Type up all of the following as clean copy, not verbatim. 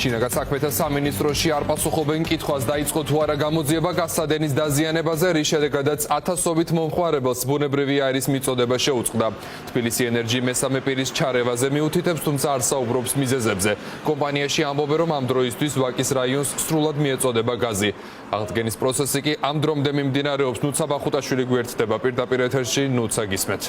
შინაგან საქმეთა სამინისტროში არ პასუხობენ კითხვას დაიწყო თუ არა გამოძიება გასადენის დაზიანებაზე, რის შედეგადაც ათასობით მომხმარებელს ბუნებრივი აირის მიწოდება შეუწყდა. თბილისი ენერჯი მესამე პირის ჩარევაზე მიუთითებს, თუმცა არ საუბრობს მიზეზებზე. კომპანიაში ამბობენ, რომ ამ დროისთვის ვაკის რაიონს სრულად მიეწოდება გაზი. აღდგენის პროცესი კი ამ დრომდე მიმდინარეობს. ნუცა ბახუტაშვილი გვერდდება პირდაპირ ეთერში, ნუცა გისმენთ.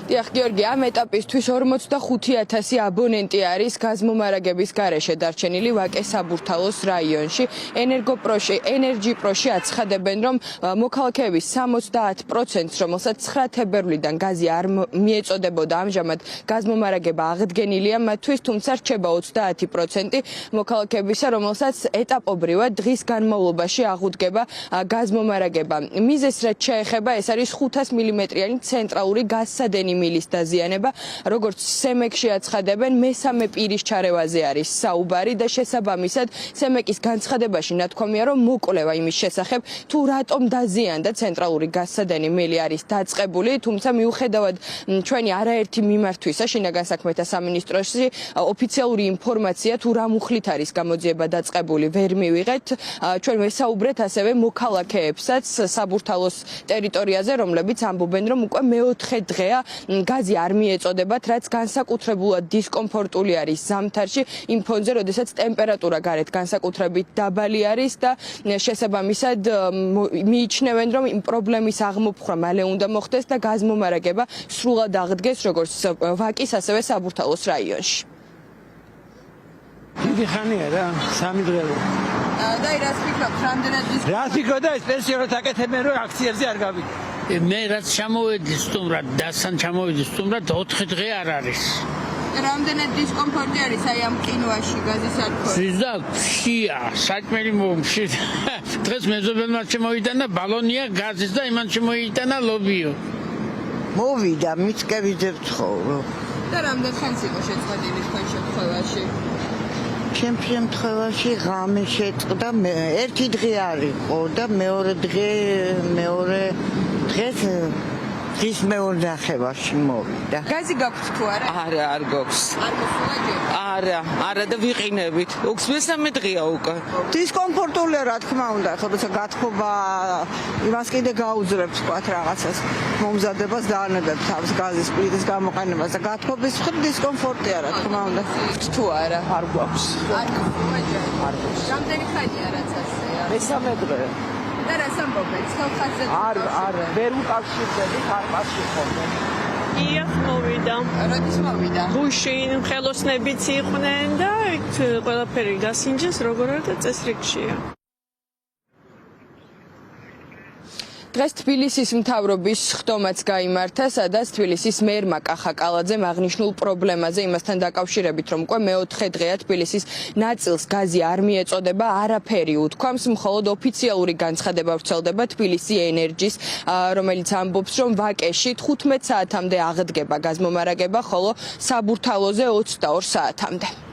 დიახ, გიორგი, ამ ეტაპისთვის 45,000 აბონენტი არის გაზმომარაგების გარეშე დარჩენილი ვაკეს საბურთალოს რაიონში. ენერჯიპროში აცხადებენ, რომ მოქალაქეების 70%-ს, რომელსაც 9 თებერვლიდან გაზი არ მიეწოდებოდა, ამჟამად გაზმომარაგება აღდგენილია მათთვის, თუმცა რჩება 30% მოქალაქეებისა, რომელსაც ეტაპობრივად დღის განმავლობაში აღუდგება გაზმომარაგება. მიზეზს რაც შეეხება, ეს არის 500 მმ-იანი ცენტრალური გაზსადენი მილის დაზიანება, როგორც სემეკში აცხადებენ, მესამე პირის ჩარევაზე არის საუბარი და შესაბამისად სემეკის განცხადებაში ნათქვამია, რომ მოკვლევა იმის შესახებ, თუ რატომ დაზიანდა ცენტრალური გაზსადენი მილი არის დაწყებული, თუმცა მიუხედავად ჩვენი არაერთი მიმართვისა შინაგან საქმეთა სამინისტროში ოფიციალური ინფორმაცია თუ რა მუხლით არის გამოძიება დაწყებული ვერ მივიღეთ. ჩვენ ვესაუბრეთ ასევე მოქალაქეებსაც საბურთალოს ტერიტორიაზე, რომლებიც ამბობენ, რომ უკვე მეოთხე დღეა გაზი არ მიეწოდებათ, რაც განსაკუთრებულად დისკომფორტული არის ზამთარში იმ ფონზე, როდესაც ტემპერატურა გარეთ განსაკუთრებით დაბალი არის და შესაბამისად მიიჩნევენ, რომ იმ პრობლემის აღმოფხვრა მალე უნდა მოხდეს და გაზმომარაგება სრულად აღდგეს როგორც ვაკის, ასევე საბურთალოს რაიონში. დიდი ხანია რა, 3 დღეა. და რას ფიქრობთ, რამდენად რა ფიქრობ და ეს პენსიონერს აკეთებენ, რომ აქციებზე არ გავიქცე. მე რაც ჩამოვედი სტუმრად, დასან ჩამოვედი სტუმრად 4 დღე არ არის. რამდენად დისკომფორტი არის აი ამ კინოაში გაზის არქოვა? ზიზდა ფშია, საჭმელი მომში. დღეს მეზობელმა შემოიტანა ბალონია გაზის და იმან შემოიტანა ლობიო. მოვიდა, მიწკევიძებ ცხოვრობ. და რამდენ ხანს იყო შეწყვეტილი თქვენ შემთხვევაში? შემთხვევაში ღამე შეწყდა, ერთი დღე არისო და მეორე დღეს დღის მეორე ნახევარში მოვიდა. გაზი გაქვთ თუ არა? არა, არ გვაქვს. არ გასულაჯერ? არა და ვიყინებით. ოქს მესამე დღეა უკვე. დისკომფორტულია რა თქმა უნდა, ხო როცა გათხოვა იმას კიდე გაუძლებს თქვათ რაღაცას. მომზადებას დაანებებ თავს გაზის პლიტის გამოყენებას და გათხოვის მხრივ დისკომფორტია რა თქმა უნდა. თუ არა? არ გვაქვს. არ გასულაჯერ? არ გვაქვს. რამდენი ხანია რაც ასეა? მესამე დღე. და რას ამბობენ? ხელხაზზე? არა, ვერ უკავშირდებით, არ პასუხობენ. იახ მოვიდა. როდის მოვიდა? გუშინ ხელოსნებიც იყვნენ და ყველაფერი გასინჯეს, როგორ არის და წესრიგშია. დღეს თბილისის მთავრობის ხდომაც გაიმართა, სადაც თბილისის მერმა კახა კალაძემ აღნიშნულ პრობლემაზე იმასთან დაკავშირებით, რომ უკვე მეოთხე დღეა თბილისის ნაწილს გაზი არ მიეწოდება, არაფერი უთქვამს, მხოლოდ ოფიციალური განცხადება ვრცელდება თბილისი ენერჯის, რომელიც ამბობს, რომ ვაკეში 15 საათამდე აღდგება გაზმომარაგება, ხოლო საბურთალოზე 22 საათამდე.